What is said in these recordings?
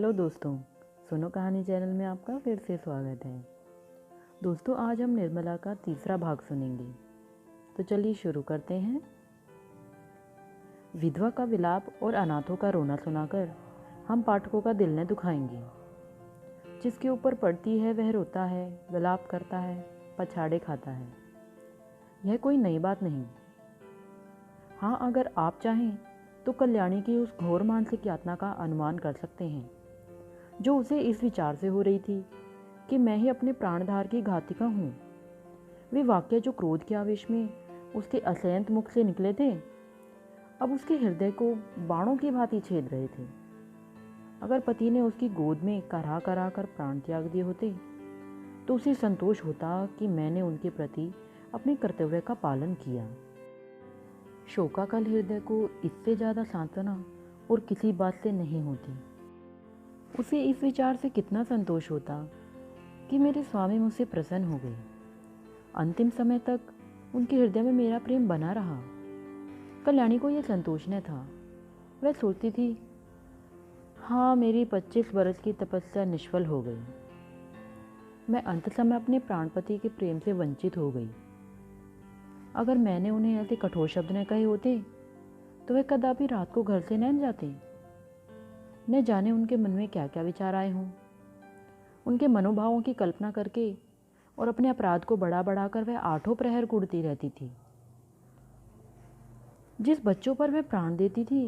Hello दोस्तों, सुनो कहानी चैनल में आपका फिर से स्वागत है। दोस्तों, आज हम निर्मला का तीसरा भाग सुनेंगे, तो चलिए शुरू करते हैं। विधवा का विलाप और अनाथों का रोना सुनाकर हम पाठकों का दिल न दुखाएंगे। जिसके ऊपर पड़ती है वह रोता है, विलाप करता है, पछाड़े खाता है। यह कोई नई बात नहीं। हाँ, अगर आप चाहें तो कल्याणी की उस घोर मानसिक यातना का अनुमान कर सकते हैं जो उसे इस विचार से हो रही थी कि मैं ही अपने प्राणधार की घातिका हूँ। वे वाक्य जो क्रोध के आवेश में उसके असंयत मुख से निकले थे, अब उसके हृदय को बाणों की भांति छेद रहे थे। अगर पति ने उसकी गोद में करा करा कर प्राण त्याग दिए होते तो उसे संतोष होता कि मैंने उनके प्रति अपने कर्तव्य का पालन किया। शोकाकल हृदय को इससे ज़्यादा सांत्वना और किसी बात से नहीं होती। उसे इस विचार से कितना संतोष होता कि मेरे स्वामी मुझसे प्रसन्न हो गए। अंतिम समय तक उनके हृदय में मेरा प्रेम बना रहा। कल्याणी को यह संतोष न था। वह सोचती थी, हाँ, मेरी 25 वर्ष की तपस्या निष्फल हो गई। मैं अंत समय अपने प्राणपति के प्रेम से वंचित हो गई। अगर मैंने उन्हें ऐसे कठोर शब्द न कहे होते तो वे कदापि रात को घर से न जाते। न जाने उनके मन में क्या क्या विचार आए हों। उनके मनोभावों की कल्पना करके और अपने अपराध को बढ़ा बढ़ाकर वह आठों प्रहर कूदती रहती थी। जिस बच्चों पर वह प्राण देती थी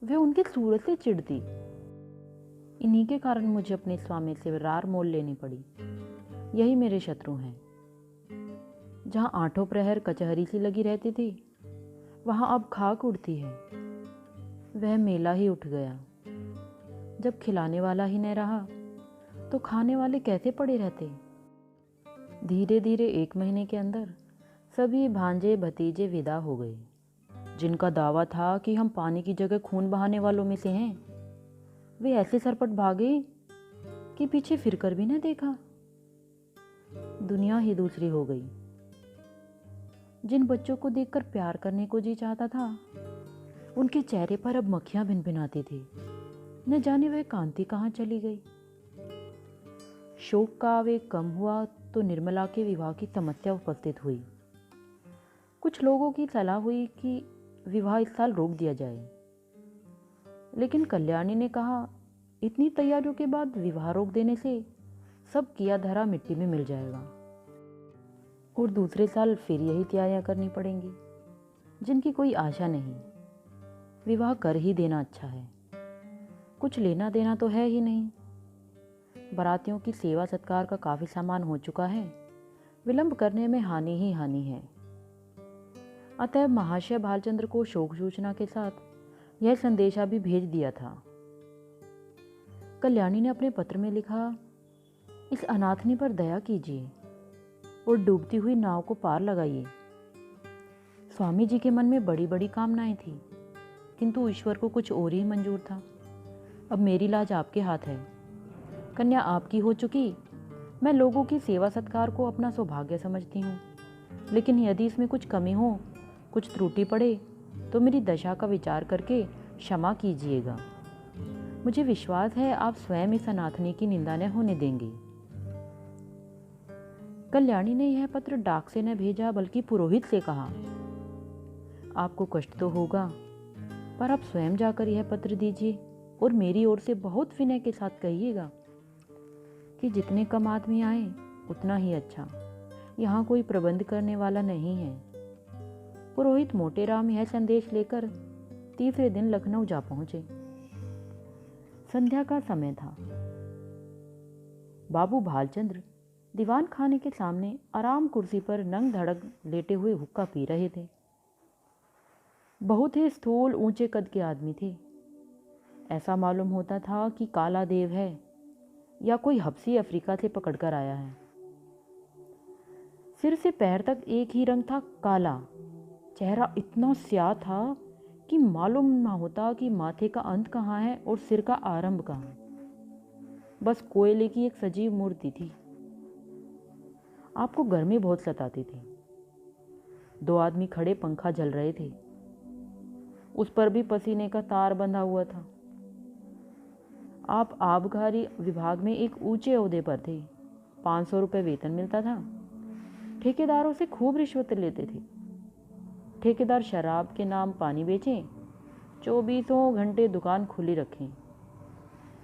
वह उनकी सूरत से चिढ़ती। इन्हीं के कारण मुझे अपने स्वामी से रार मोल लेनी पड़ी। यही मेरे शत्रु हैं। जहाँ आठों प्रहर कचहरी सी लगी रहती थी, वहाँ अब खाक उड़ती है। वह मेला ही उठ गया। जब खिलाने वाला ही न रहा तो खाने वाले कैसे पड़े रहते। धीरे धीरे 1 महीने के अंदर सभी भांजे भतीजे विदा हो गए। जिनका दावा था कि हम पानी की जगह खून बहाने वालों में से हैं, वे ऐसे सरपट भागे कि पीछे फिरकर भी न देखा। दुनिया ही दूसरी हो गई। जिन बच्चों को देखकर प्यार करने को जी चाहता था, उनके चेहरे पर अब मक्खियां भिनभिनाती थी। न जाने वह कांति कहाँ चली गई। शोक का आवेग कम हुआ तो निर्मला के विवाह की समस्या उपस्थित हुई। कुछ लोगों की सलाह हुई कि विवाह इस साल रोक दिया जाए, लेकिन कल्याणी ने कहा, इतनी तैयारियों के बाद विवाह रोक देने से सब किया धरा मिट्टी में मिल जाएगा और दूसरे साल फिर यही तैयारियां करनी पड़ेंगी जिनकी कोई आशा नहीं। विवाह कर ही देना अच्छा है। कुछ लेना देना तो है ही नहीं। बारातियों की सेवा सत्कार का काफी सामान हो चुका है। विलंब करने में हानि ही हानि है। अतः महाशय भालचंद्र को शोक सूचना के साथ यह संदेशा भी भेज दिया था। कल्याणी ने अपने पत्र में लिखा, इस अनाथनी पर दया कीजिए और डूबती हुई नाव को पार लगाइए। स्वामी जी के मन में बड़ी बड़ी कामनाएं थी, किंतु ईश्वर को कुछ और ही मंजूर था। अब मेरी लाज आपके हाथ है। कन्या आपकी हो चुकी। मैं लोगों की सेवा सत्कार को अपना सौभाग्य समझती हूँ, लेकिन यदि इसमें कुछ कमी हो, कुछ त्रुटि पड़े तो मेरी दशा का विचार करके क्षमा कीजिएगा। मुझे विश्वास है आप स्वयं इस अनाथनी की निंदा न होने देंगे। कल्याणी ने यह पत्र डाक से न भेजा बल्कि पुरोहित से कहा, आपको कष्ट तो होगा, पर आप स्वयं जाकर यह पत्र दीजिए और मेरी ओर से बहुत विनय के साथ कहिएगा कि जितने कम आदमी आए उतना ही अच्छा। यहाँ कोई प्रबंध करने वाला नहीं है। पुरोहित मोटेराम यह संदेश लेकर तीसरे दिन लखनऊ जा पहुंचे। संध्या का समय था। बाबू भालचंद्र दीवान खाने के सामने आराम कुर्सी पर नंग धड़क लेटे हुए हुक्का पी रहे थे। बहुत ही स्थूल ऊंचे कद के आदमी थे। ऐसा मालूम होता था कि काला देव है या कोई हबसी अफ्रीका से पकड़कर आया है। सिर से पैर तक एक ही रंग था, काला। चेहरा इतना स्याह था कि मालूम ना होता कि माथे का अंत कहाँ है और सिर का आरंभ कहाँ। बस कोयले की एक सजीव मूर्ति थी। आपको गर्मी बहुत सताती थी। 2 आदमी खड़े पंखा जल रहे थे। उस पर भी पसीने का तार बंधा हुआ था। आप आबकारी विभाग में एक ऊंचे ओहदे पर थे, 500 रुपये वेतन मिलता था, ठेकेदारों से खूब रिश्वत लेते थे। ठेकेदार शराब के नाम पानी बेचें, 24 घंटे दुकान खुली रखें,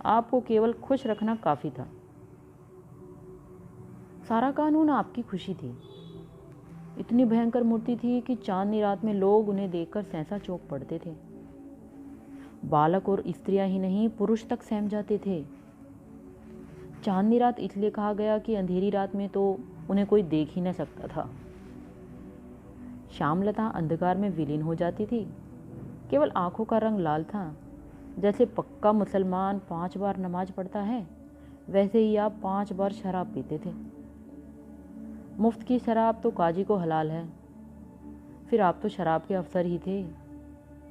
आपको केवल खुश रखना काफ़ी था। सारा कानून आपकी खुशी थी। इतनी भयंकर मूर्ति थी कि चांदनी रात में लोग उन्हें देखकर सहसा चौंक पड़ते थे। बालक और स्त्रियां ही नहीं, पुरुष तक सहम जाते थे। चांदनी रात इसलिए कहा गया कि अंधेरी रात में तो उन्हें कोई देख ही न सकता था। श्यामलता अंधकार में विलीन हो जाती थी। केवल आंखों का रंग लाल था। जैसे पक्का मुसलमान 5 बार नमाज पढ़ता है, वैसे ही आप 5 बार शराब पीते थे। मुफ्त की शराब तो काजी को हलाल है। फिर आप तो शराब के अफसर ही थे।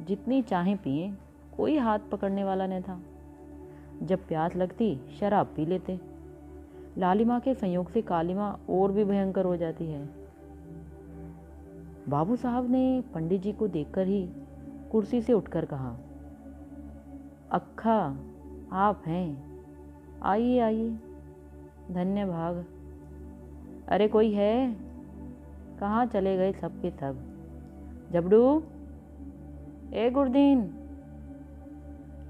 जितनी चाहें पिए, कोई हाथ पकड़ने वाला न था। जब प्यास लगती, शराब पी लेते। लालिमा के संयोग से कालिमा और भी भयंकर हो जाती है। बाबू साहब ने पंडित जी को देखकर ही कुर्सी से उठकर कहा, अक्खा आप हैं, आइए आइए। धन्य भाग। अरे कोई है? कहाँ चले गए सब के सब? जबड़ू, ए गुरदीन,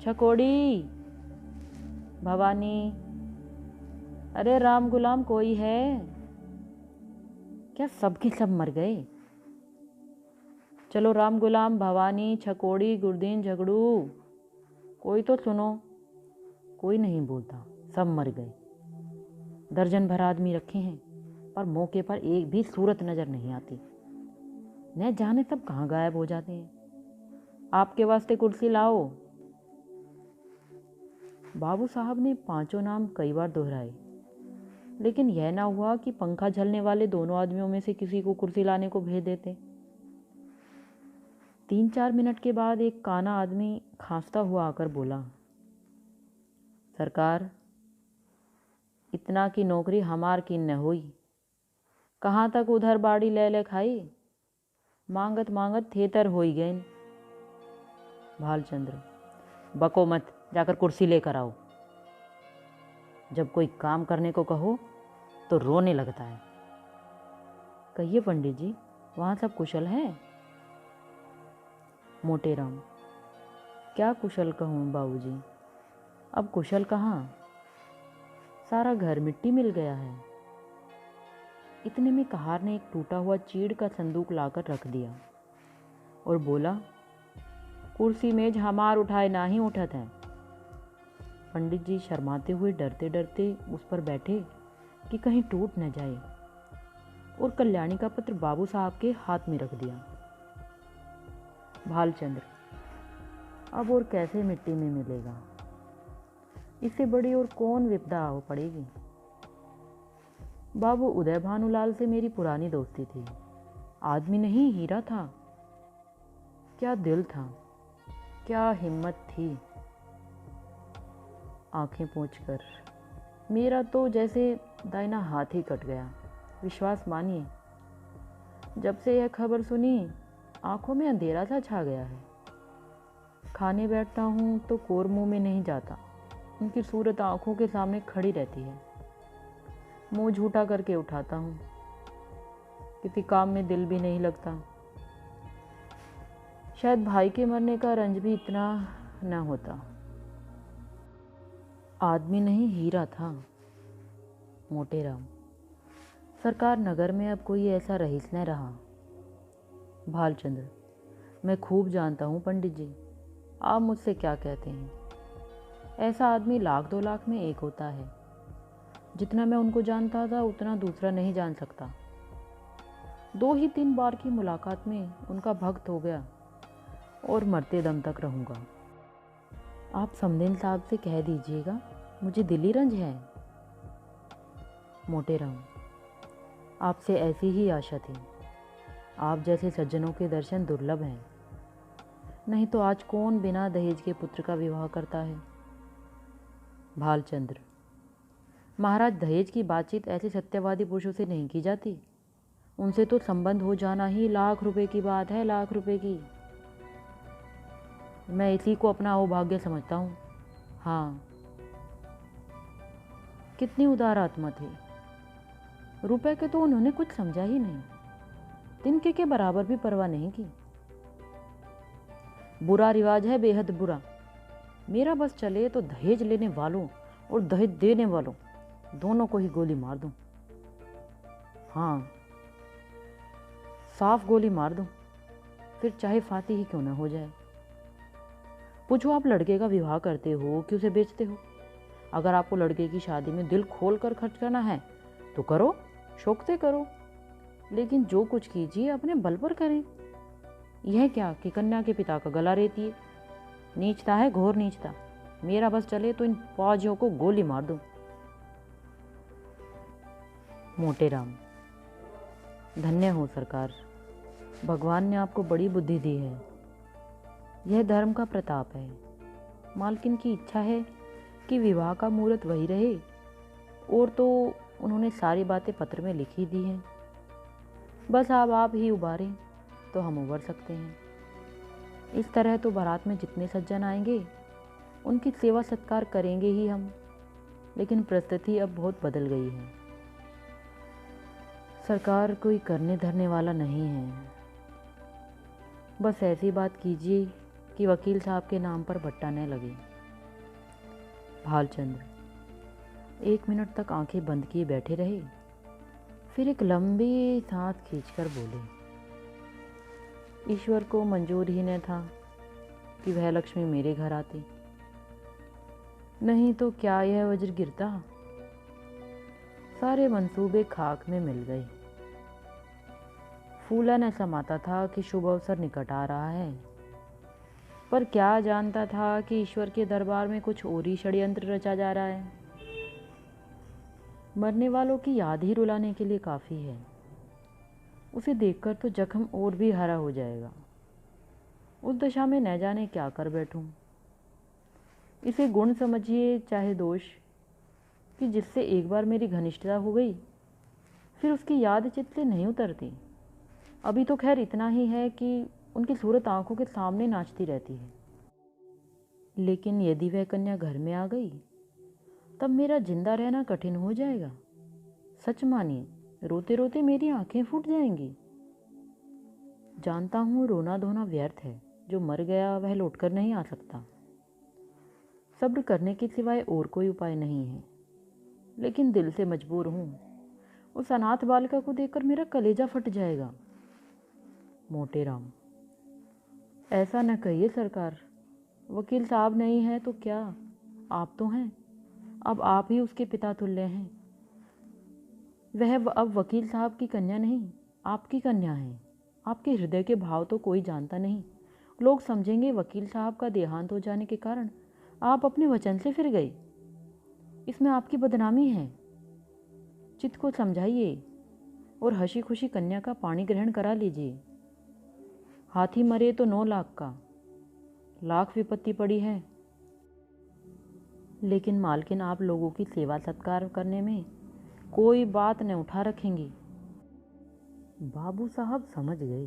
छकोड़ी, भवानी, अरे राम गुलाम कोई है? क्या सब के सब मर गए? चलो राम गुलाम, भवानी, छकोड़ी, गुरदीन, झगड़ू, कोई तो सुनो। कोई नहीं बोलता, सब मर गए। दर्जन भर आदमी रखे हैं, पर मौके पर एक भी सूरत नजर नहीं आती। न जाने सब कहाँ गायब हो जाते हैं। आपके वास्ते कुर्सी लाओ। बाबू साहब ने 5 नाम कई बार दोहराए, लेकिन यह ना हुआ कि पंखा झलने वाले दोनों आदमियों में से किसी को कुर्सी लाने को भेज देते। 3-4 मिनट के बाद एक काना आदमी खांसता हुआ आकर बोला, सरकार, इतना की नौकरी हमार की न हुई। कहाँ तक उधर बाड़ी ले ले खाई, मांगत मांगत थेतर हो ही गए। भालचंद्र, बको मत, जाकर कुर्सी लेकर आओ। जब कोई काम करने को कहो तो रोने लगता है। कहिए पंडित जी, वहाँ सब कुशल है? मोटेराम, क्या कुशल कहूँ बाबूजी, अब कुशल कहाँ, सारा घर मिट्टी मिल गया है। इतने में कहार ने एक टूटा हुआ चीड़ का संदूक लाकर रख दिया और बोला, कुर्सी मेज हमार उठाए ना ही उठत है। पंडित जी शर्माते हुए डरते डरते उस पर बैठे कि कहीं टूट न जाए, और कल्याणी का पत्र बाबू साहब के हाथ में रख दिया। भालचंद्र, अब और कैसे मिट्टी में मिलेगा? इससे बड़ी और कौन विपदा हो पड़ेगी? बाबू उदय भानुलाल से मेरी पुरानी दोस्ती थी। आदमी नहीं, हीरा था। क्या दिल था, क्या हिम्मत थी। आंखें पोंछकर मेरा तो जैसे दाहिना हाथ ही कट गया। विश्वास मानिए, जब से यह खबर सुनी, आंखों में अंधेरा सा छा गया है। खाने बैठता हूँ तो कोर मुंह में नहीं जाता। उनकी सूरत आंखों के सामने खड़ी रहती है। मुंह झूठा करके उठाता हूँ। किसी काम में दिल भी नहीं लगता। शायद भाई के मरने का रंज भी इतना न होता। आदमी नहीं, हीरा था। मोटेराम, सरकार, नगर में अब कोई ऐसा रईस न रहा। भालचंद्र, मैं खूब जानता हूँ पंडित जी, आप मुझसे क्या कहते हैं। ऐसा आदमी 1-2 लाख में एक होता है। जितना मैं उनको जानता था उतना दूसरा नहीं जान सकता। 2 ही 3 बार की मुलाकात में उनका भक्त हो गया और मरते दम तक रहूँगा। आप समदेन साहब से कह दीजिएगा, मुझे दिली रंज है। मोटेराम, आपसे ऐसी ही आशा थी। आप जैसे सज्जनों के दर्शन दुर्लभ हैं। नहीं तो आज कौन बिना दहेज के पुत्र का विवाह करता है। भालचंद्र, महाराज, दहेज की बातचीत ऐसे सत्यवादी पुरुषों से नहीं की जाती। उनसे तो संबंध हो जाना ही लाख रुपए की बात है, लाख रुपए की। मैं इसी को अपना अहोभाग्य समझता हूँ। हाँ, कितनी उदार आत्मा थी। रुपए के तो उन्होंने कुछ समझा ही नहीं, तिनके के बराबर भी परवाह नहीं की। बुरा रिवाज है, बेहद बुरा। मेरा बस चले तो दहेज लेने वालों और दहेज देने वालों दोनों को ही गोली मार दूं। हाँ, साफ गोली मार दूं, फिर चाहे फांसी ही क्यों ना हो जाए। पूछो, आप लड़के का विवाह करते हो कि उसे बेचते हो? अगर आपको लड़के की शादी में दिल खोल कर खर्च करना है तो करो, शौक से करो, लेकिन जो कुछ कीजिए अपने बल पर करें। यह क्या कि कन्या के पिता का गला रेतिए। नीचता है, घोर नीचता। मेरा बस चले तो इन फौजियों को गोली मार दूं। मोटेराम: धन्य हो सरकार, भगवान ने आपको बड़ी बुद्धि दी है। यह धर्म का प्रताप है। मालकिन की इच्छा है कि विवाह का मुहूर्त वही रहे, और तो उन्होंने सारी बातें पत्र में लिख ही दी हैं। बस आप ही उबारें तो हम उबर सकते हैं। इस तरह तो बारात में जितने सज्जन आएंगे उनकी सेवा सत्कार करेंगे ही हम, लेकिन परिस्थिति अब बहुत बदल गई है। सरकार कोई करने धरने वाला नहीं है। बस ऐसी बात कीजिए कि वकील साहब के नाम पर बट्टा न लगे। भालचंद्र 1 मिनट तक आंखें बंद किए बैठे रहे, फिर एक लंबी सांस खींचकर बोले, ईश्वर को मंजूर ही न था कि वह लक्ष्मी मेरे घर आती, नहीं तो क्या यह वज्र गिरता। सारे मंसूबे खाक में मिल गए। फूलन ऐसा माता था कि शुभ अवसर निकट आ रहा है, पर क्या जानता था कि ईश्वर के दरबार में कुछ और ही षड्यंत्र रचा जा रहा है। मरने वालों की याद ही रुलाने के लिए काफ़ी है। उसे देखकर तो जख्म और भी हरा हो जाएगा। उस दशा में न जाने क्या कर बैठूं। इसे गुण समझिए चाहे दोष, कि जिससे एक बार मेरी घनिष्ठता हो गई फिर उसकी याद चित्त से नहीं उतरती। अभी तो खैर इतना ही है कि उनकी सूरत आंखों के सामने नाचती रहती है, लेकिन यदि वह कन्या घर में आ गई तब मेरा जिंदा रहना कठिन हो जाएगा। सच मानिए, रोते रोते मेरी आंखें फूट जाएंगी। जानता हूँ रोना धोना व्यर्थ है, जो मर गया वह लौटकर नहीं आ सकता। सब्र करने के सिवाय और कोई उपाय नहीं है, लेकिन दिल से मजबूर हूँ। उस अनाथ बालिका को देखकर मेरा कलेजा फट जाएगा। मोटेराम: ऐसा न कहिए सरकार, वकील साहब नहीं है तो क्या, आप तो हैं। अब आप ही उसके पिता तुल्य हैं। वह अब वकील साहब की कन्या नहीं, आपकी कन्या है। आपके हृदय के भाव तो कोई जानता नहीं। लोग समझेंगे वकील साहब का देहांत हो जाने के कारण आप अपने वचन से फिर गए। इसमें आपकी बदनामी है। चित्त को समझाइए और हंसी खुशी कन्या का पाणी ग्रहण करा लीजिए। हाथी मरे तो 9 लाख का, लाख विपत्ति पड़ी है, लेकिन मालकिन आप लोगों की सेवा सत्कार करने में कोई बात न उठा रखेंगी। बाबू साहब समझ गए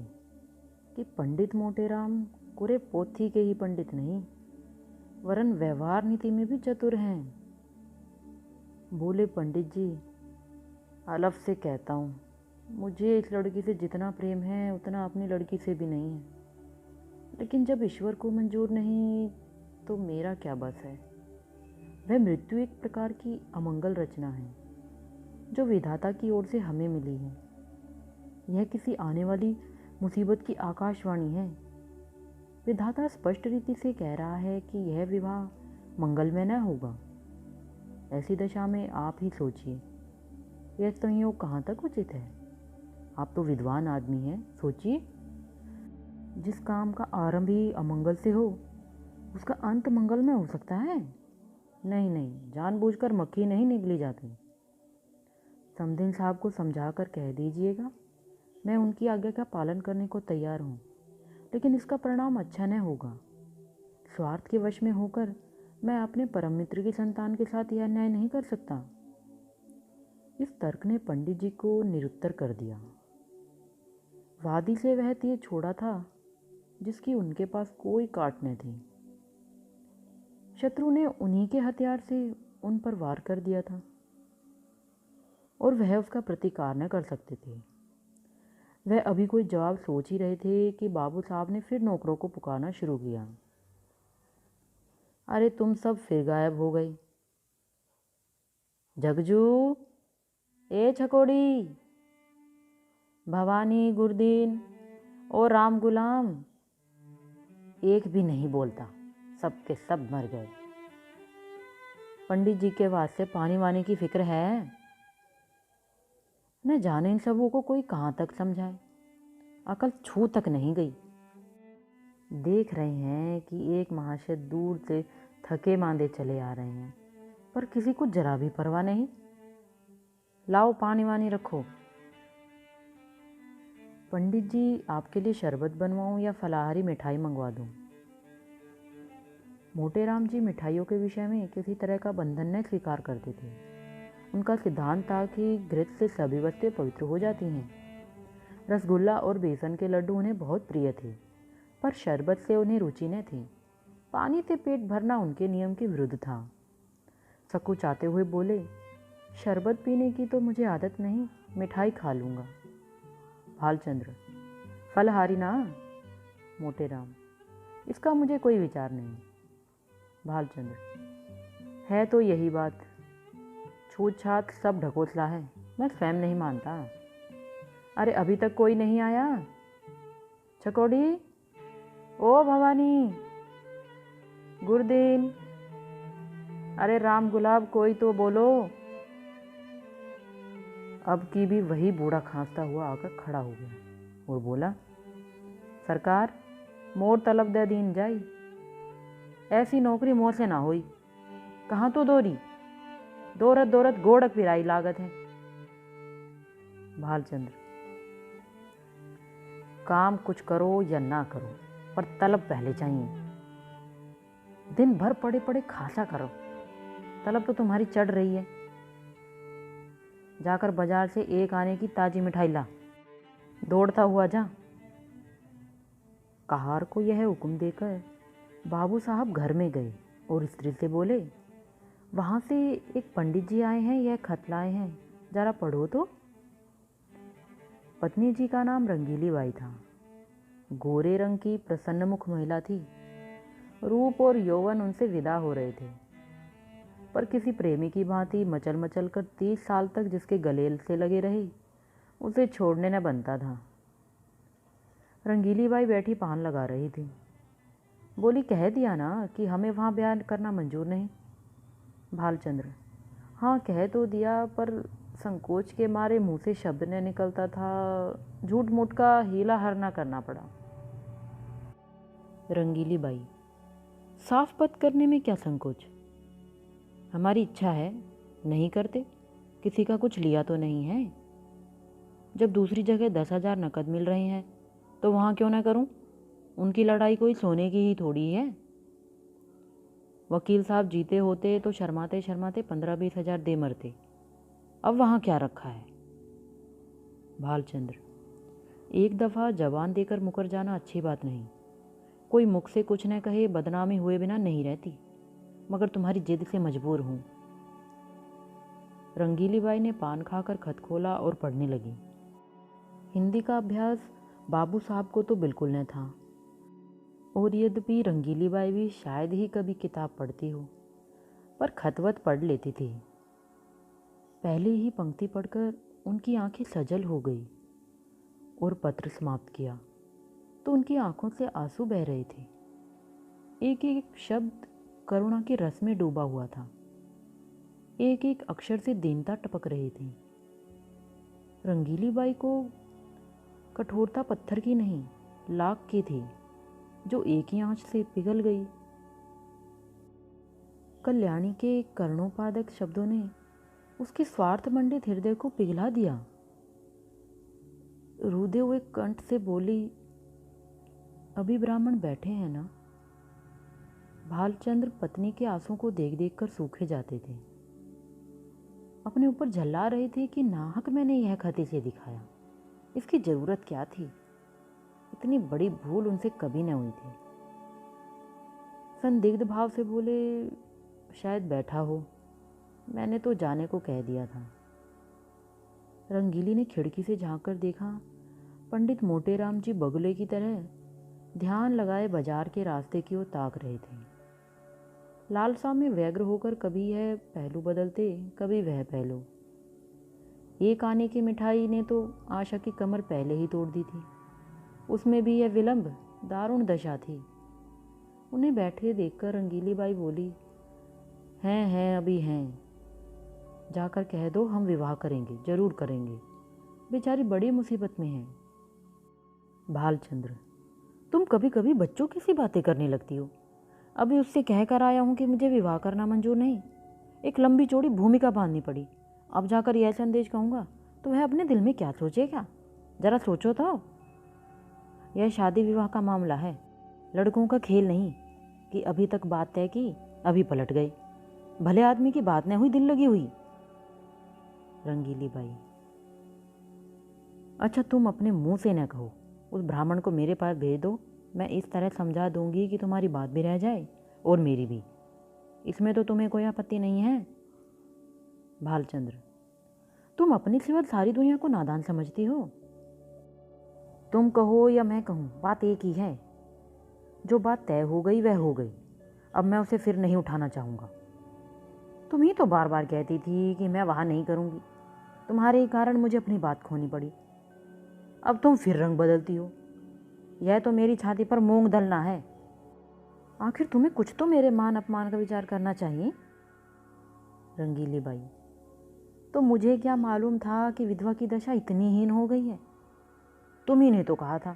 कि पंडित मोटेराम कोरे पोथी के ही पंडित नहीं, वरन व्यवहार नीति में भी चतुर हैं। बोले, पंडित जी, अलफ से कहता हूँ, मुझे इस लड़की से जितना प्रेम है उतना अपनी लड़की से भी नहीं है, लेकिन जब ईश्वर को मंजूर नहीं तो मेरा क्या बस है। वह मृत्यु एक प्रकार की अमंगल रचना है जो विधाता की ओर से हमें मिली है। यह किसी आने वाली मुसीबत की आकाशवाणी है। विधाता स्पष्ट रीति से कह रहा है कि यह विवाह मंगलमय न होगा। ऐसी दशा में आप ही सोचिए, यह संयोग कहाँ तक उचित है। आप तो विद्वान आदमी हैं, सोचिए। जिस काम का आरंभ ही अमंगल से हो उसका अंत मंगलमय हो सकता है? नहीं नहीं, जानबूझकर मक्खी नहीं निगली जाती। समधिन साहब को समझा कर कह दीजिएगा, मैं उनकी आज्ञा का पालन करने को तैयार हूँ, लेकिन इसका परिणाम अच्छा न होगा। स्वार्थ के वश में होकर मैं अपने परम मित्र की संतान के साथ यह न्याय नहीं कर सकता। इस तर्क ने पंडित जी को निरुत्तर कर दिया। वादी से वह तीर छोड़ा था जिसकी उनके पास कोई काट न थी। शत्रु ने उन्हीं के हथियार से उन पर वार कर दिया था। और वह उसका प्रतिकार न कर सकते थे। वह अभी कोई जवाब सोच ही रहे थे कि बाबू साहब ने फिर नौकरों को पुकारना शुरू किया। अरे तुम सब फिर गायब हो गए। जगजू, ए छकोड़ी, भवानी, गुरदीन और राम गुलाम, एक भी नहीं बोलता, सब के सब मर गए। पंडित जी के वास्ते पानी वानी की फिक्र है? न जाने इन सबों को कोई कहाँ तक समझाए, अकल छू तक नहीं गई। देख रहे हैं कि एक महाशय दूर से थके मांदे चले आ रहे हैं, पर किसी को जरा भी परवाह नहीं। लाओ पानी वानी रखो। पंडित जी, आपके लिए शरबत बनवाऊं या फलाहारी मिठाई मंगवा दूं? मोटे राम जी मिठाइयों के विषय में किसी तरह का बंधन न स्वीकार करते थे। उनका सिद्धांत था कि घृत से सभी वस्तुएं पवित्र हो जाती हैं। रसगुल्ला और बेसन के लड्डू उन्हें बहुत प्रिय थे, पर शरबत से उन्हें रुचि न थी। पानी से पेट भरना उनके नियम के विरुद्ध था। सकुचाते हुए बोले, शरबत पीने की तो मुझे आदत नहीं, मिठाई खा लूँगा। भालचंद्र, फलहारी ना? मोटे राम, इसका मुझे कोई विचार नहीं। भालचंद्र, है तो यही बात, छूत छात सब ढकोसला है, मैं स्वयं नहीं मानता। अरे अभी तक कोई नहीं आया? छकोड़ी, ओ भवानी, गुरदीन, अरे राम गुलाब, कोई तो बोलो। अब की भी वही बूढ़ा खांसता हुआ आकर खड़ा हो गया और बोला, सरकार, मोर तलब दे दीन जाई, ऐसी नौकरी मोह से ना होई। कहाँ तो दोरी, दौरत दौरत गोड़क पिराई लागत है। भालचंद्र, काम कुछ करो या ना करो, पर तलब पहले चाहिए। दिन भर पड़े पड़े खासा करो, तलब तो तुम्हारी चढ़ रही है। जाकर बाजार से एक आने की ताजी मिठाई ला, दौड़ता हुआ जा। कहार को यह हुक्म देकर बाबू साहब घर में गए और स्त्री से बोले, वहाँ से एक पंडित जी आए हैं, यह खत लाए हैं, जरा पढ़ो तो। पत्नी जी का नाम रंगीली बाई था। गोरे रंग की प्रसन्न मुख महिला थी। रूप और यौवन उनसे विदा हो रहे थे, पर किसी प्रेमी की भांति मचल मचल कर 30 साल तक जिसके गले से लगे रही, उसे छोड़ने न बनता था। रंगीली बाई बैठी पान लगा रही थी। बोली, कह दिया ना कि हमें वहाँ बयान करना मंजूर नहीं। भालचंद्र, हाँ कह तो दिया, पर संकोच के मारे मुंह से शब्द न निकलता था, झूठ मूठ का हीला हरना करना पड़ा। रंगीली बाई, साफ पत करने में क्या संकोच? हमारी इच्छा है, नहीं करते, किसी का कुछ लिया तो नहीं है। जब दूसरी जगह 10,000 नकद मिल रहे हैं तो वहाँ क्यों ना करूँ? उनकी लड़ाई कोई सोने की ही थोड़ी है। वकील साहब जीते होते तो शर्माते शर्माते 15-20 हज़ार दे मरते, अब वहाँ क्या रखा है। भालचंद्र, एक दफ़ा जवान देकर मुकर जाना अच्छी बात नहीं। कोई मुख से कुछ न कहे बदनामी हुए बिना नहीं रहती, मगर तुम्हारी जिद से मजबूर हूँ। रंगीली बाई ने पान खाकर खत खोला और पढ़ने लगी। हिंदी का अभ्यास बाबू साहब को तो बिल्कुल न था, और यद्यपि रंगीली बाई भी शायद ही कभी किताब पढ़ती हो, पर खतवत पढ़ लेती थी। पहले ही पंक्ति पढ़कर उनकी आंखें सजल हो गई और पत्र समाप्त किया तो उनकी आंखों से आंसू बह रहे थे। एक एक शब्द करुणा के रस में डूबा हुआ था। एक एक अक्षर से दीनता टपक रही थी। रंगीली बाई को कठोरता पत्थर की नहीं, लाख की थी, जो एक ही आंच से पिघल गई। कल्याणी के कर्णोपादक शब्दों ने उसके स्वार्थ मंडित हृदय को पिघला दिया। रूदे हुए कंठ से बोली, अभी ब्राह्मण बैठे हैं ना? भालचंद्र पत्नी के आंसू को देख देख कर सूखे जाते थे। अपने ऊपर झल्ला रहे थे कि नाहक मैंने यह खत इसे दिखाया, इसकी जरूरत क्या थी? इतनी बड़ी भूल उनसे कभी न हुई थी। संदिग्ध भाव से बोले, शायद बैठा हो, मैंने तो जाने को कह दिया था। रंगीली ने खिड़की से झांक कर देखा। पंडित मोटेराम जी बगुले की तरह ध्यान लगाए बाजार के रास्ते की ओर ताक रहे थे। लालसा में व्यग्र होकर कभी यह पहलू बदलते, कभी वह पहलू। एक आने की मिठाई ने तो आशा की कमर पहले ही तोड़ दी थी। उसमें भी यह विलंब दारुण दशा थी। उन्हें बैठे देखकर रंगीली बाई बोली, हैं अभी हैं। जाकर कह दो हम विवाह करेंगे, जरूर करेंगे। बेचारी बड़ी मुसीबत में है। भालचंद्र, तुम कभी कभी बच्चों की सी बातें करने लगती हो। अभी उससे कह कर आया हूँ कि मुझे विवाह करना मंजूर नहीं। एक लंबी चौड़ी भूमिका बांधनी पड़ी। अब जाकर यह संदेश कहूँगा तो वह अपने दिल में क्या सोचेगा, जरा सोचो तो। यह शादी विवाह का मामला है, लड़कों का खेल नहीं कि अभी तक बात तय की, अभी पलट गए। भले आदमी की बात न हुई, दिल लगी हुई। रंगीली बाई, अच्छा तुम अपने मुंह से न कहो। उस ब्राह्मण को मेरे पास भेज दो। मैं इस तरह समझा दूंगी कि तुम्हारी बात भी रह जाए और मेरी भी। इसमें तो तुम्हें कोई आपत्ति नहीं है। भालचंद्र, तुम अपनी सिवा सारी दुनिया को नादान समझती हो। तुम कहो या मैं कहूँ, बात एक ही है। जो बात तय हो गई वह हो गई। अब मैं उसे फिर नहीं उठाना चाहूँगा। तुम ही तो बार बार कहती थी कि मैं वहाँ नहीं करूँगी। तुम्हारे ही कारण मुझे अपनी बात खोनी पड़ी। अब तुम फिर रंग बदलती हो। यह तो मेरी छाती पर मूंग दलना है। आखिर तुम्हें कुछ तो मेरे मान अपमान का विचार करना चाहिए। रंगीली बाई, तो मुझे क्या मालूम था कि विधवा की दशा इतनी हीन हो गई है। तुम ही ने तो कहा था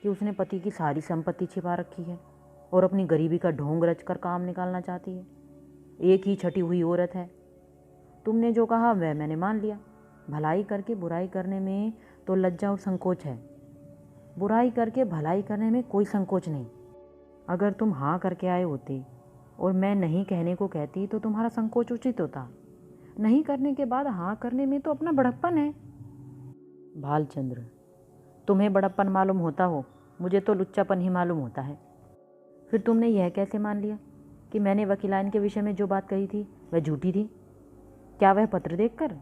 कि उसने पति की सारी संपत्ति छिपा रखी है और अपनी गरीबी का ढोंग रचकर काम निकालना चाहती है। एक ही छटी हुई औरत है। तुमने जो कहा वह मैंने मान लिया। भलाई करके बुराई करने में तो लज्जा और संकोच है। बुराई करके भलाई करने में कोई संकोच नहीं। अगर तुम हाँ करके आए होते और मैं नहीं कहने को कहती तो तुम्हारा संकोच उचित होता। नहीं करने के बाद हाँ करने में तो अपना बड़प्पन है। भालचंद्र, तुम्हें बड़प्पन मालूम होता हो, मुझे तो लुच्चापन ही मालूम होता है। फिर तुमने यह कैसे मान लिया कि मैंने वकीलाइन के विषय में जो बात कही थी वह झूठी थी? क्या वह पत्र देखकर?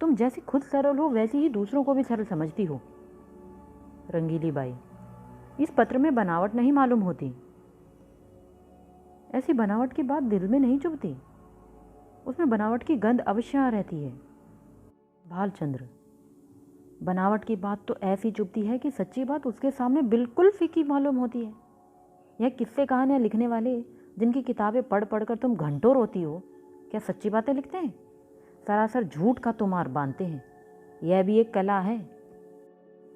तुम जैसी खुद सरल हो वैसी ही दूसरों को भी सरल समझती हो। रंगीली बाई, इस पत्र में बनावट नहीं मालूम होती। ऐसी बनावट की बात दिल में नहीं चुभती। उसमें बनावट की गंध अवश्य आ रहती है। भालचंद्र, बनावट की बात तो ऐसी चुभती है कि सच्ची बात उसके सामने बिल्कुल फीकी मालूम होती है। यह किस्से कहानियाँ लिखने वाले जिनकी किताबें पढ़ पढ़ कर तुम घंटों रोती हो, क्या सच्ची बातें लिखते हैं? सरासर झूठ का तुमार बांधते हैं। यह भी एक कला है।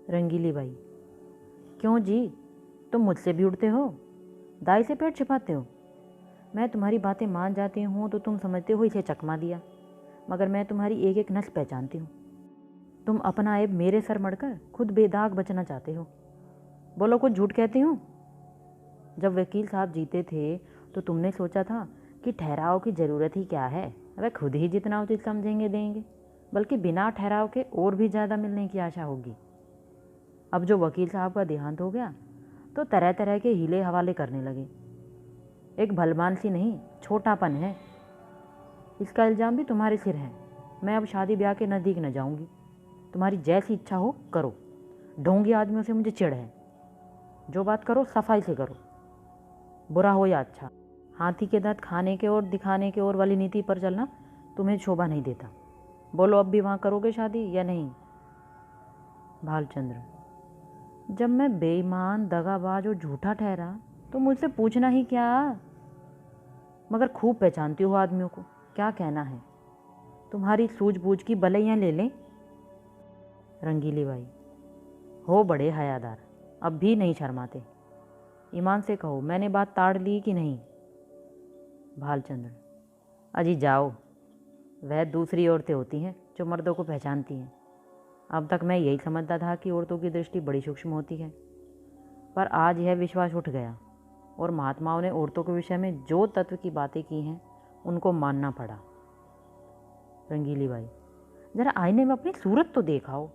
रंगीली बाई, क्यों जी, तुम मुझसे भी उड़ते हो, दाई से पेट छिपाते हो। मैं तुम्हारी बातें मान जाती हूँ तो तुम समझते हो इसे चकमा दिया, मगर मैं तुम्हारी एक एक नस पहचानती हूँ। तुम अपना ऐब मेरे सर मढ़कर खुद बेदाग बचना चाहते हो। बोलो, कुछ झूठ कहती हूँ? जब वकील साहब जीते थे तो तुमने सोचा था कि ठहराव की ज़रूरत ही क्या है, वह खुद ही जितना उचित समझेंगे देंगे, बल्कि बिना ठहराव के और भी ज़्यादा मिलने की आशा होगी। अब जो वकील साहब का देहांत हो गया तो तरह तरह के हीले हवाले करने लगे। एक भलमान सी नहीं, छोटापन है। इसका इल्ज़ाम भी तुम्हारे सिर है। मैं अब शादी ब्याह के नज़दीक न जाऊंगी। तुम्हारी जैसी इच्छा हो करो। ढोंगी आदमियों से मुझे चिढ़ है। जो बात करो सफाई से करो, बुरा हो या अच्छा। हाथी के दांत खाने के और दिखाने के और वाली नीति पर चलना तुम्हें शोभा नहीं देता। बोलो, अब भी वहाँ करोगे शादी या नहीं? भालचंद्र, जब मैं बेईमान, दगाबाज और झूठा ठहरा तो मुझसे पूछना ही क्या? मगर खूब पहचानती हो आदमियों को, क्या कहना है। तुम्हारी सूझबूझ की बलैयाँ ले लें। रंगीली बाई, हो बड़े हयादार, अब भी नहीं शर्माते। ईमान से कहो, मैंने बात ताड़ ली कि नहीं? भालचंद्र, अजी जाओ, वह दूसरी औरतें होती हैं जो मर्दों को पहचानती हैं। अब तक मैं यही समझता था कि औरतों की दृष्टि बड़ी सूक्ष्म होती है, पर आज यह विश्वास उठ गया और महात्माओं ने औरतों के विषय में जो तत्व की बातें की हैं उनको मानना पड़ा। रंगीली बाई, जरा आईने में अपनी सूरत तो देखाओ।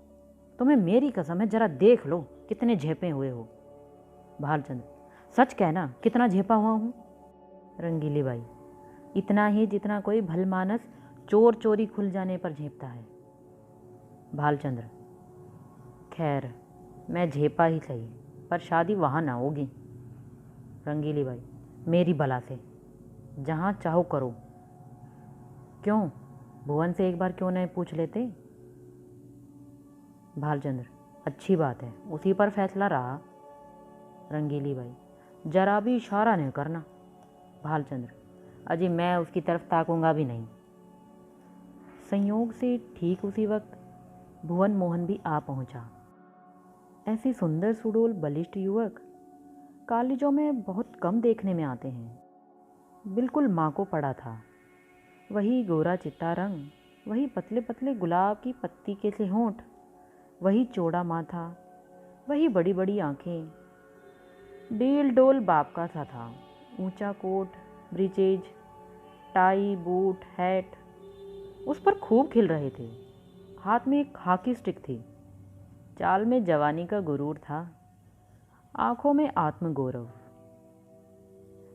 तुम्हें मेरी कसम है, जरा देख लो कितने झेपे हुए हो। भालचंद्र, सच कहना, कितना झेपा हुआ हूँ? रंगीली बाई, इतना ही जितना कोई भलमानस चोर चोरी खुल जाने पर झेपता है। भालचंद्र, खैर मैं झेपा ही सही, पर शादी वहाँ ना होगी। रंगीली बाई, मेरी भला से, जहाँ चाहो करो। क्यों, भुवन से एक बार क्यों नहीं पूछ लेते? भालचंद्र, अच्छी बात है, उसी पर फैसला रहा। रंगीली बाई, जरा भी इशारा नहीं करना। भालचंद्र, अजी मैं उसकी तरफ ताकूंगा भी नहीं। संयोग से ठीक उसी वक्त भुवन मोहन भी आ पहुंचा। ऐसे सुंदर सुडोल बलिष्ठ युवक कॉलेजों में बहुत कम देखने में आते हैं। बिल्कुल माँ को पड़ा था। वही गोरा चिट्टा रंग, वही पतले पतले गुलाब की पत्ती के से होंठ, वही चौड़ा माथा, वही बड़ी बड़ी आंखें। डील डोल बाप का सा था। ऊंचा coat, breeches, tie, boot, hat उस पर खूब खिल रहे थे। हाथ में एक हॉकी स्टिक थी। चाल में जवानी का गुरूर था, आंखों में आत्मगौरव।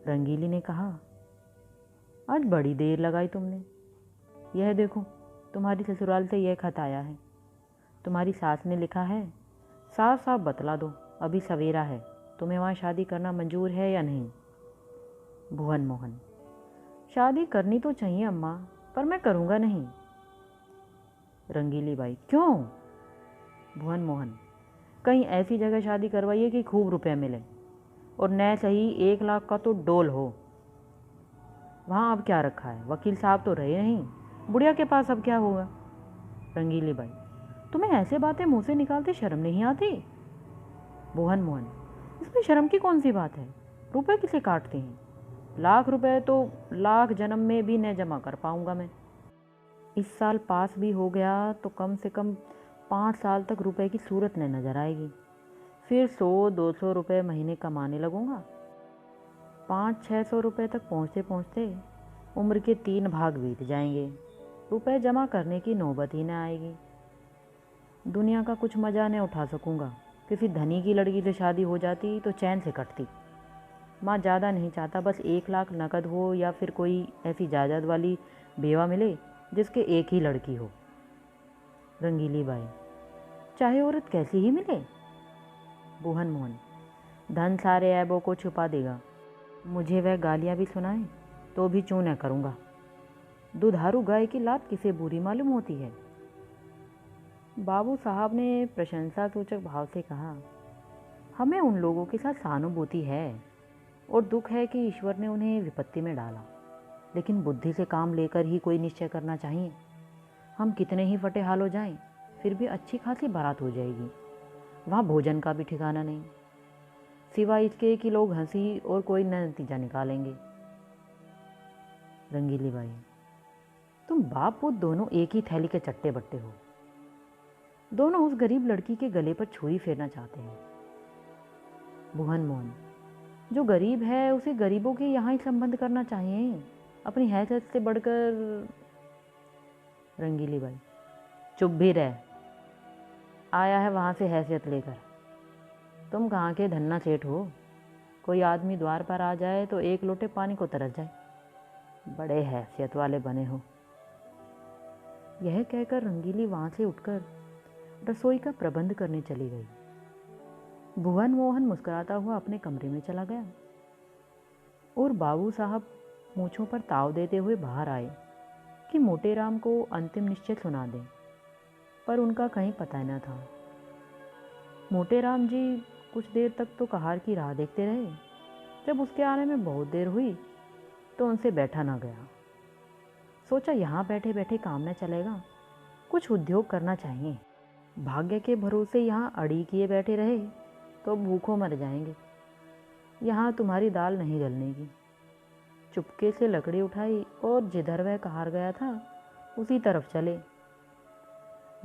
रंगीली ने कहा, आज बड़ी देर लगाई तुमने। यह देखो, तुम्हारी ससुराल से यह खत आया है। तुम्हारी सास ने लिखा है, साफ साफ बतला दो, अभी सवेरा है, तुम्हें वहाँ शादी करना मंजूर है या नहीं? भुवन मोहन, शादी करनी तो चाहिए अम्मा, पर मैं करूँगा नहीं। रंगीली बाई, क्यों? भुवन मोहन, कहीं ऐसी जगह शादी करवाइए कि खूब रुपए मिले, और न सही 1 लाख का तो डोल हो। वहाँ अब क्या रखा है, वकील साहब तो रहे नहीं, बुढ़िया के पास अब क्या होगा? रंगीली बाई, तुम्हें ऐसे बातें मुंह से निकालते शर्म नहीं आती? भुवन मोहन, इसमें शर्म की कौन सी बात है? रुपए किसे काटते हैं? 1 लाख रुपए तो लाख जन्म में भी न जमा कर पाऊंगा मैं। इस साल पास भी हो गया तो कम से कम 5 साल तक रुपए की सूरत न नजर आएगी। फिर 100-200 रुपये महीने कमाने लगूंगा। 500-600 रुपये तक पहुँचते पहुँचते उम्र के 3 भाग बीत जाएंगे। रुपए जमा करने की नौबत ही न आएगी। दुनिया का कुछ मज़ा न उठा सकूंगा। किसी धनी की लड़की से शादी हो जाती तो चैन से कटती। माँ ज़्यादा नहीं चाहता, बस 1 लाख नकद हो या फिर कोई ऐसी जायदाद वाली बेवा मिले जिसके एक ही लड़की हो। रंगीली बाई, चाहे औरत कैसी ही मिले। भुवन मोहन, धन सारे ऐबों को छुपा देगा। मुझे वह गालियाँ भी सुनाए तो भी चूँ न करूँगा। दुधारू गाय की लात किसे बुरी मालूम होती है? बाबू साहब ने प्रशंसा सूचक भाव से कहा, हमें उन लोगों के साथ सहानुभूति है और दुख है कि ईश्वर ने उन्हें विपत्ति में डाला, लेकिन बुद्धि से काम लेकर ही कोई निश्चय करना चाहिए। हम कितने ही फटे हाल हो जाएं, फिर भी अच्छी खासी बारात हो जाएगी। वहाँ भोजन का भी ठिकाना नहीं, सिवाय इसके कि लोग हंसी और कोई न नतीजा निकालेंगे। रंगीली बाई, तुम बाप पुत दोनों एक ही थैली के चट्टे बट्टे हो। दोनों उस गरीब लड़की के गले पर छुरी फेरना चाहते हैं। भुवन मोहन, जो गरीब है उसे गरीबों के यहाँ ही संबंध करना चाहिए, अपनी हैसियत से बढ़कर। रंगीली बाई, चुप भी रह, आया है वहाँ से हैसियत लेकर। तुम कहाँ के धन्ना सेठ हो? कोई आदमी द्वार पर आ जाए तो 1 लोटे पानी को तरस जाए। बड़े हैसियत वाले बने हो। यह कहकर रंगीली वहाँ से उठकर रसोई का प्रबंध करने चली गई। भुवन मोहन मुस्कुराता हुआ अपने कमरे में चला गया और बाबू साहब मूँछों पर ताव देते हुए बाहर आए कि मोटे राम को अंतिम निश्चय सुना दें, पर उनका कहीं पता न था। मोटे राम जी कुछ देर तक तो कहार की राह देखते रहे। जब उसके आने में बहुत देर हुई तो उनसे बैठा ना गया। सोचा यहाँ बैठे बैठे काम न चलेगा, कुछ उद्योग करना चाहिए। भाग्य के भरोसे यहाँ अड़ी किए बैठे रहे तो भूखों मर जाएंगे। यहाँ तुम्हारी दाल नहीं गलने की। चुपके से लकड़ी उठाई और जिधर वह कहार गया था उसी तरफ चले।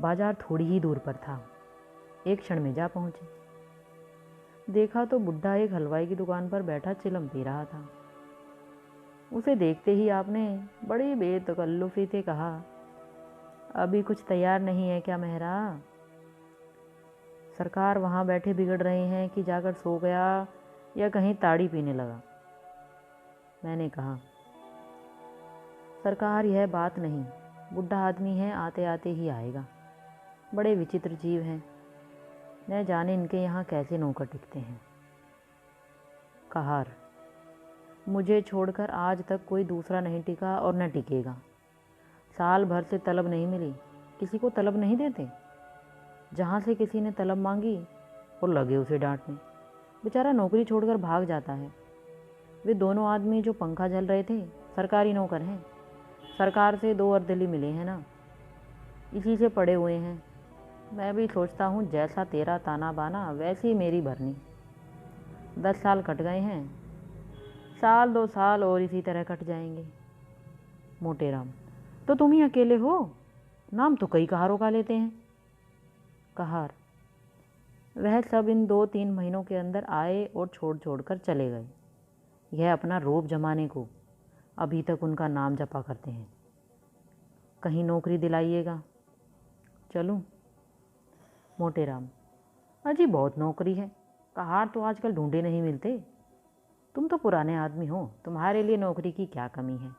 बाजार थोड़ी ही दूर पर था। एक क्षण में जा पहुँचे। देखा तो बुढ़ा एक हलवाई की दुकान पर बैठा चिलम पी रहा था। उसे देखते ही आपने बड़ी बेतकल्लुफ़ी से कहा, अभी कुछ तैयार नहीं है क्या मेहरा? सरकार वहाँ बैठे बिगड़ रहे हैं कि जाकर सो गया या कहीं ताड़ी पीने लगा? मैंने कहा, सरकार यह बात नहीं, बुढ़ा आदमी है, आते आते ही आएगा। बड़े विचित्र जीव हैं, न जाने इनके यहाँ कैसे नौकर टिकते हैं। कहार, मुझे छोड़कर आज तक कोई दूसरा नहीं टिका और न टिकेगा। साल भर से तलब नहीं मिली, किसी को तलब नहीं देते। जहाँ से किसी ने तलब मांगी और लगे उसे डांटने, बेचारा नौकरी छोड़कर भाग जाता है। वे दोनों आदमी जो पंखा झल रहे थे सरकारी नौकर हैं, सरकार से 2 अर्दली मिले हैं ना, इसी से पड़े हुए हैं। मैं भी सोचता हूँ जैसा तेरा ताना बाना वैसी मेरी भरनी। 10 साल कट गए हैं, साल 2 साल और इसी तरह कट जाएंगे। मोटेराम, तो तुम ही अकेले हो, नाम तो कई कहारों का लेते हैं। कहार, वह सब इन 2-3 महीनों के अंदर आए और छोड़ छोड़ कर चले गए। यह अपना रोब जमाने को अभी तक उनका नाम जपा करते हैं। कहीं नौकरी दिलाइएगा। चलूं? मोटेराम, अजी बहुत नौकरी है, कहार तो आजकल ढूंढे नहीं मिलते। तुम तो पुराने आदमी हो, तुम्हारे लिए नौकरी की क्या कमी है।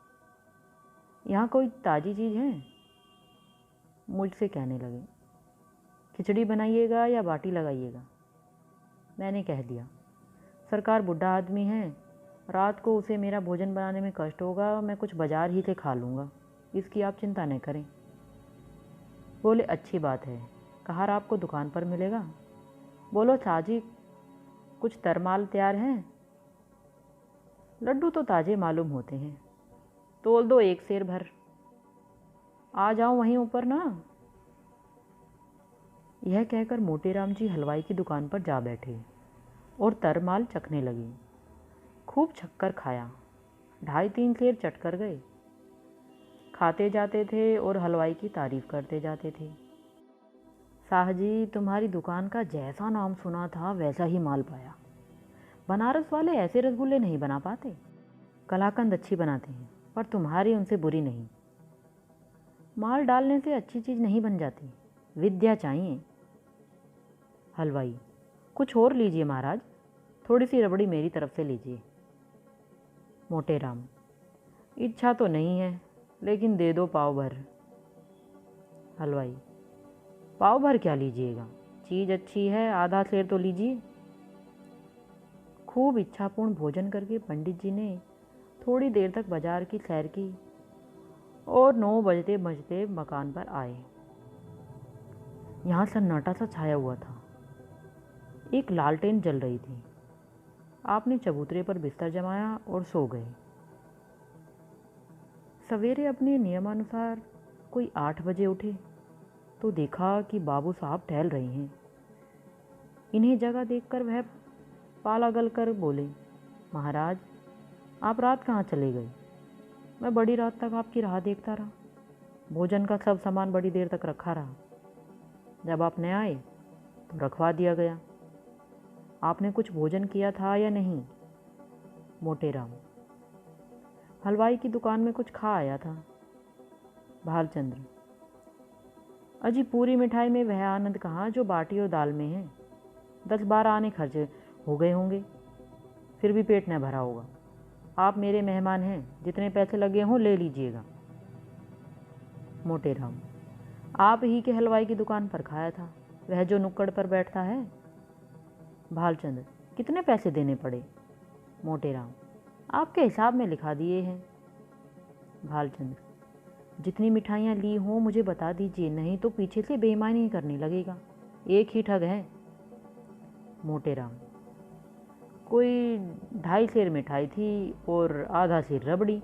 यहाँ कोई ताज़ी चीज़ है? मुझसे कहने लगे, खिचड़ी बनाइएगा या बाटी लगाइएगा। मैंने कह दिया, सरकार बुढ़ा आदमी है, रात को उसे मेरा भोजन बनाने में कष्ट होगा, मैं कुछ बाजार ही से खा लूँगा, इसकी आप चिंता न करें। बोले, अच्छी बात है, कहार आपको दुकान पर मिलेगा। बोलो साजी, कुछ तरमाल तैयार हैं? लड्डू तो ताज़े मालूम होते हैं, तोल दो 1 सेर भर। आ जाओ वहीं ऊपर ना। यह कहकर मोटेराम जी हलवाई की दुकान पर जा बैठे और तरमाल चखने लगे। खूब छक्कर खाया, 2.5-3 सेर चट कर गए। खाते जाते थे और हलवाई की तारीफ करते जाते थे। साहजी, तुम्हारी दुकान का जैसा नाम सुना था वैसा ही माल पाया। बनारस वाले ऐसे रसगुल्ले नहीं बना पाते। कलाकंद अच्छी बनाते हैं, पर तुम्हारी उनसे बुरी नहीं। माल डालने से अच्छी चीज़ नहीं बन जाती, विद्या चाहिए। हलवाई, कुछ और लीजिए महाराज, थोड़ी सी रबड़ी मेरी तरफ से लीजिए। मोटेराम, इच्छा तो नहीं है, लेकिन दे दो पाव भर। हलवाई, पाव भर क्या लीजिएगा, चीज़ अच्छी है, आधा सेर तो लीजिए। खूब इच्छापूर्ण भोजन करके पंडित जी ने थोड़ी देर तक बाजार की सैर की और 9 बजते बजते मकान पर आए। यहाँ सन्नाटा सा छाया हुआ था। एक लालटेन जल रही थी। आपने चबूतरे पर बिस्तर जमाया और सो गए। सवेरे अपने नियमानुसार कोई 8 बजे उठे तो देखा कि बाबू साहब टहल रहे हैं। इन्हें जगह देखकर वह पाला गल कर बोले, महाराज, आप रात कहाँ चले गए? मैं बड़ी रात तक आपकी राह देखता रहा। भोजन का सब सामान बड़ी देर तक रखा रहा। जब आप न आए तो रखवा दिया गया। आपने कुछ भोजन किया था या नहीं? मोटेराम, हलवाई की दुकान में कुछ खा आया था। भालचंद्र, अजी पूरी मिठाई में वह आनंद कहाँ जो बाटी और दाल में है। 10-12 आने खर्च हो गए होंगे, फिर भी पेट न भरा होगा। आप मेरे मेहमान हैं, जितने पैसे लगे हों ले लीजिएगा। मोटेराम, आप ही के हलवाई की दुकान पर खाया था, वह जो नुक्कड़ पर बैठता है। भालचंद्र, कितने पैसे देने पड़े? मोटेराम, आपके हिसाब में लिखा दिए हैं। भालचंद्र, जितनी मिठाइयाँ ली हों मुझे बता दीजिए, नहीं तो पीछे से बेईमानी करने लगेगा। एक ही ठग है। मोटेराम, कोई 2.5 सेर मिठाई थी और आधा सेर रबड़ी।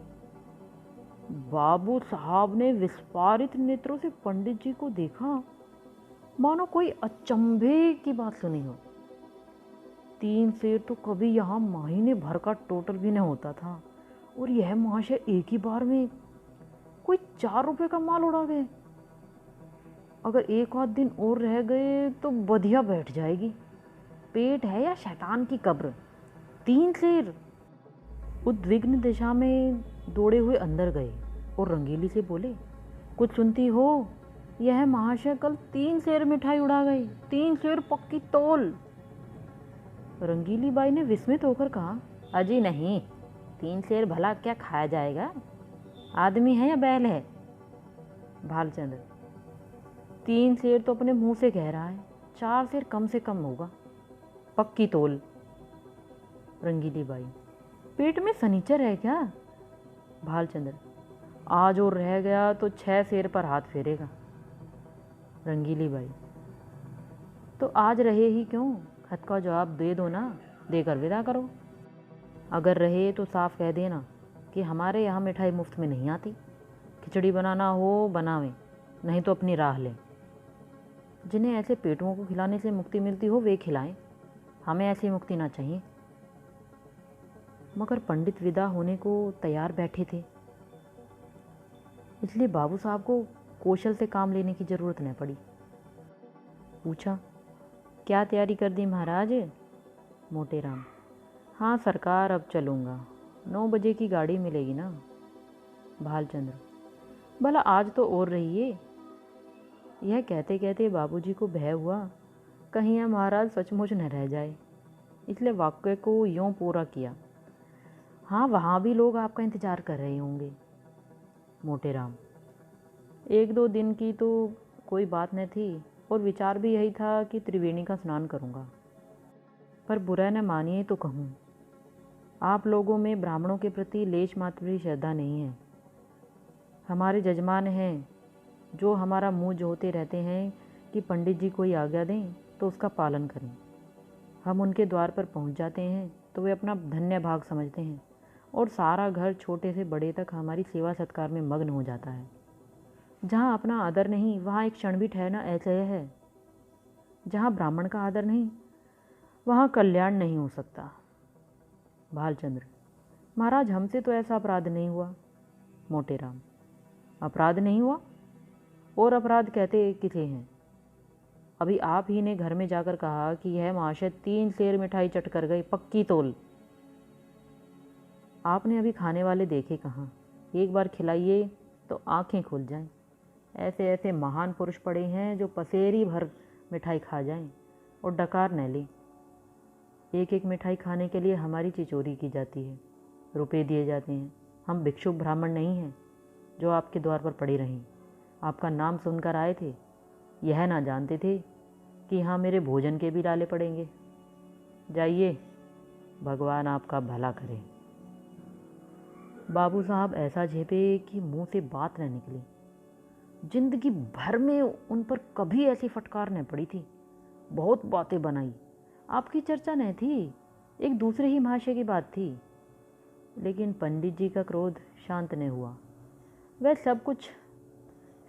बाबू साहब ने विस्फारित नेत्रों से पंडित जी को देखा, मानो कोई अचंभे की बात सुनी हो। 3 सेर तो कभी यहाँ महीने भर का टोटल भी न होता था, और यह महाशय एक ही बार में कोई 4 रुपए का माल उड़ा गए। अगर 1 आध दिन और रह गए तो बधिया बैठ जाएगी। पेट है या शैतान की कब्र? 3 सेर। उद्विग्न दिशा में दौड़े हुए अंदर गए और रंगीली से बोले, कुछ सुनती हो? यह महाशय कल 3 सेर मिठाई उड़ा गई, 3 सेर पक्की तोल। रंगीली बाई ने विस्मित होकर कहा, अजी नहीं, 3 सेर भला क्या खाया जाएगा? आदमी है या बैल है? भालचंद्र, 3 सेर तो अपने मुंह से कह रहा है, 4 सेर कम से कम होगा, पक्की तोल। रंगीली बाई, पेट में सनीचर है क्या? भालचंद्र, आज और रह गया तो 6 सेर पर हाथ फेरेगा। रंगीली बाई, तो आज रहे ही क्यों, खत का जवाब दे दो ना, देकर विदा करो। अगर रहे तो साफ कह देना कि हमारे यहाँ मिठाई मुफ्त में नहीं आती, खिचड़ी बनाना हो बनावें, नहीं तो अपनी राह लें। जिन्हें ऐसे पेटुओं को खिलाने से मुक्ति मिलती हो वे खिलाएं, हमें ऐसी मुक्ति ना चाहिए। मगर पंडित विदा होने को तैयार बैठे थे, इसलिए बाबू साहब को कौशल से काम लेने की ज़रूरत न पड़ी। पूछा, क्या तैयारी कर दी महाराज? मोटेराम, हाँ सरकार, अब चलूँगा, 9 बजे की गाड़ी मिलेगी ना। भालचंद्र, भला आज तो और रहिए। यह कहते कहते बाबूजी को भय हुआ कहीं यह महाराज सचमुच न रह जाए, इसलिए वाक्य को यूँ पूरा किया, हाँ वहाँ भी लोग आपका इंतज़ार कर रहे होंगे। मोटेराम, 1-2 दिन की तो कोई बात न थी, और विचार भी यही था कि त्रिवेणी का स्नान करूँगा, पर बुरा न मानिए तो कहूँ, आप लोगों में ब्राह्मणों के प्रति लेश मात्र भी श्रद्धा नहीं है। हमारे जजमान हैं जो हमारा मुंह जोते रहते हैं कि पंडित जी कोई आज्ञा दें तो उसका पालन करें। हम उनके द्वार पर पहुंच जाते हैं तो वे अपना धन्य भाग समझते हैं, और सारा घर छोटे से बड़े तक हमारी सेवा सत्कार में मग्न हो जाता है। जहाँ अपना आदर नहीं वहाँ एक क्षण भी ठहरना ऐसे है। जहाँ ब्राह्मण का आदर नहीं वहाँ कल्याण नहीं हो सकता। भालचंद्र, महाराज हमसे तो ऐसा अपराध नहीं हुआ। मोटेराम, अपराध नहीं हुआ? और अपराध कहते किसे हैं? अभी आप ही ने घर में जाकर कहा कि यह महाशय 3 सेर मिठाई चट कर गए, पक्की तोल। आपने अभी खाने वाले देखे कहाँ? एक बार खिलाइए तो आंखें खुल जाएं। ऐसे ऐसे महान पुरुष पड़े हैं जो पसेरी भर मिठाई खा जाएं और डकार न लें। एक एक मिठाई खाने के लिए हमारी चिचोरी की जाती है, रुपए दिए जाते हैं। हम भिक्षुक ब्राह्मण नहीं हैं जो आपके द्वार पर पड़े रहें। आपका नाम सुनकर आए थे, यह ना जानते थे कि हाँ मेरे भोजन के भी लाले पड़ेंगे। जाइए, भगवान आपका भला करे। बाबू साहब ऐसा झेपे कि मुंह से बात न निकली। जिंदगी भर में उन पर कभी ऐसी फटकार न पड़ी थी। बहुत बातें बनाई, आपकी चर्चा न थी, एक दूसरे ही महाशय की बात थी। लेकिन पंडित जी का क्रोध शांत न हुआ। वह सब कुछ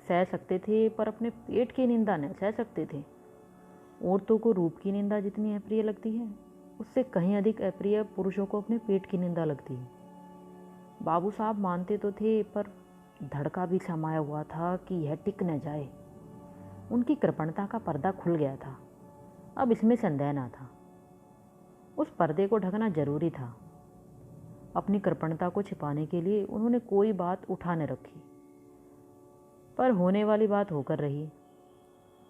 सह सकते थे, पर अपने पेट की निंदा न सह सकते थे। औरतों को रूप की निंदा जितनी अप्रिय लगती है, उससे कहीं अधिक अप्रिय पुरुषों को अपने पेट की निंदा लगती है। बाबू साहब मानते तो थे, पर धड़का भी समाया हुआ था कि यह टिक न जाए। उनकी कृपणता का पर्दा खुल गया था, अब इसमें संदेह ना था। उस पर्दे को ढकना जरूरी था। अपनी कृपणता को छिपाने के लिए उन्होंने कोई बात उठा न रखी, पर होने वाली बात होकर रही।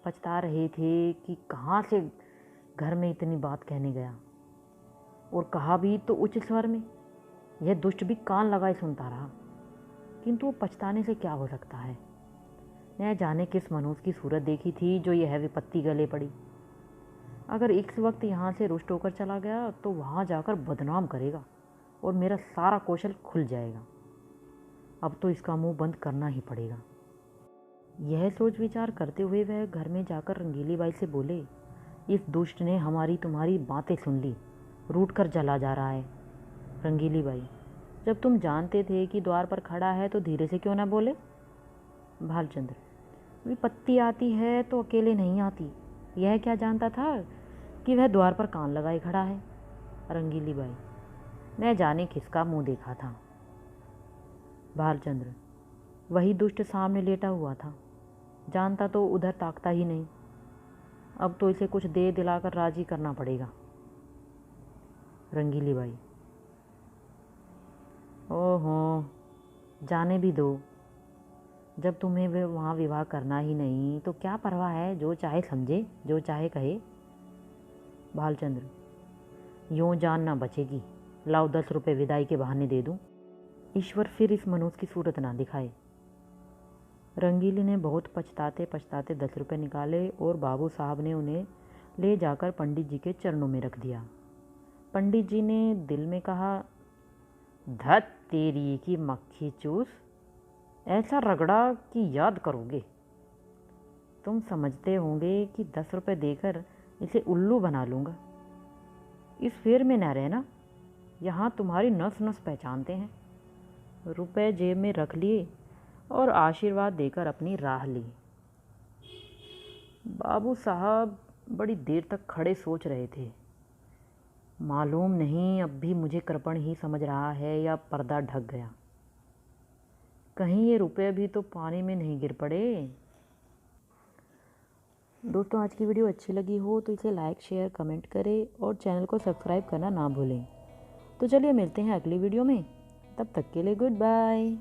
पछता रहे थे कि कहाँ से घर में इतनी बात कहने गया, और कहा भी तो उच्च स्वर में। यह दुष्ट भी कान लगाए सुनता रहा, किंतु वो पछताने से क्या हो सकता है। न जाने किस मनुष्य की सूरत देखी थी जो यह विपत्ति गले पड़ी। अगर इस वक्त यहाँ से रुष्ट होकर चला गया तो वहाँ जाकर बदनाम करेगा और मेरा सारा कौशल खुल जाएगा। अब तो इसका मुंह बंद करना ही पड़ेगा। यह सोच विचार करते हुए वह घर में जाकर रंगीली बाई से बोले, इस दुष्ट ने हमारी तुम्हारी बातें सुन ली, रूठ कर जला जा रहा है। रंगीली बाई, जब तुम जानते थे कि द्वार पर खड़ा है तो धीरे से क्यों ना बोले? भालचंद्र, विपत्ति आती है तो अकेले नहीं आती। यह क्या जानता था कि वह द्वार पर कान लगाए खड़ा है। रंगीली बाई, न जाने किसका मुंह देखा था। भालचंद्र, वही दुष्ट सामने लेटा हुआ था, जानता तो उधर ताकता ही नहीं। अब तो इसे कुछ दे दिलाकर राजी करना पड़ेगा। रंगीली बाई, ओहो, जाने भी दो। जब तुम्हें वहाँ विवाह करना ही नहीं तो क्या परवाह है, जो चाहे समझे, जो चाहे कहे। भालचंद्र, यूँ जान ना बचेगी। लाओ 10 रुपये विदाई के बहाने दे दूँ। ईश्वर फिर इस मनुष्य की सूरत ना दिखाए। रंगीली ने बहुत पछताते पछताते 10 रुपये निकाले और बाबू साहब ने उन्हें ले जाकर पंडित जी के चरणों में रख दिया। पंडित जी ने दिल में कहा, धत तेरी की मक्खी चूस, ऐसा रगड़ा कि याद करोगे। तुम समझते होंगे कि 10 रुपये देकर इसे उल्लू बना लूँगा। इस फेर में न रहना, यहाँ तुम्हारी नस नस पहचानते हैं। रुपए जेब में रख लिए और आशीर्वाद देकर अपनी राह ली। बाबू साहब बड़ी देर तक खड़े सोच रहे थे। मालूम नहीं अब भी मुझे कृपण ही समझ रहा है या पर्दा ढक गया। कहीं ये रुपए भी तो पानी में नहीं गिर पड़े। दोस्तों, आज की वीडियो अच्छी लगी हो तो इसे लाइक शेयर कमेंट करें और चैनल को सब्सक्राइब करना ना भूलें। तो चलिए मिलते हैं अगली वीडियो में, तब तक के लिए गुड बाय।